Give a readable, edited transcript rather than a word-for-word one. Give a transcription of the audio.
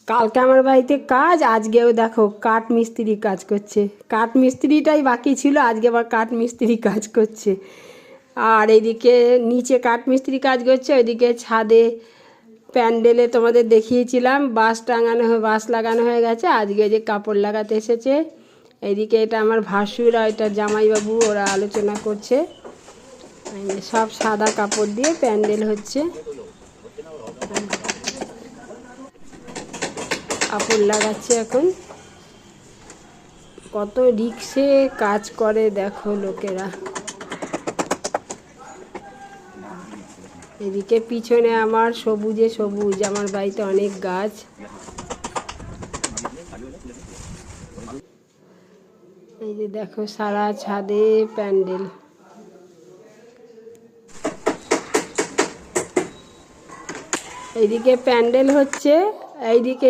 কালকে আমার বাড়িতে কাজ, আজকেও দেখো কাঠ মিস্ত্রি কাজ করছে। কাঠ মিস্ত্রিটাই বাকি ছিল, আজকে আবার কাঠ মিস্ত্রি কাজ করছে। আর এদিকে নিচে কাঠ মিস্ত্রি কাজ করছে, ওইদিকে ছাদে প্যান্ডেলে তোমাদের দেখিয়েছিলাম বাঁশ বাঁশ লাগানো হয়ে গেছে। আজকে যে কাপড় লাগাতে এসেছে। এইদিকে এটা আমার ভাসুর আর এটা জামাইবাবু, ওরা আলোচনা করছে। সব সাদা কাপড় দিয়ে প্যান্ডেল হচ্ছে, কাপড় লাগাচ্ছে এখন। কত রিক্সে কাজ করে দেখো লোকেরা। এদিকে পিছনে আমার সবুজে সবুজ, আমার বাড়িতে অনেক গাছ। এই যে দেখো সারা ছাদে প্যান্ডেল। এইদিকে প্যান্ডেল হচ্ছে, এইদিকে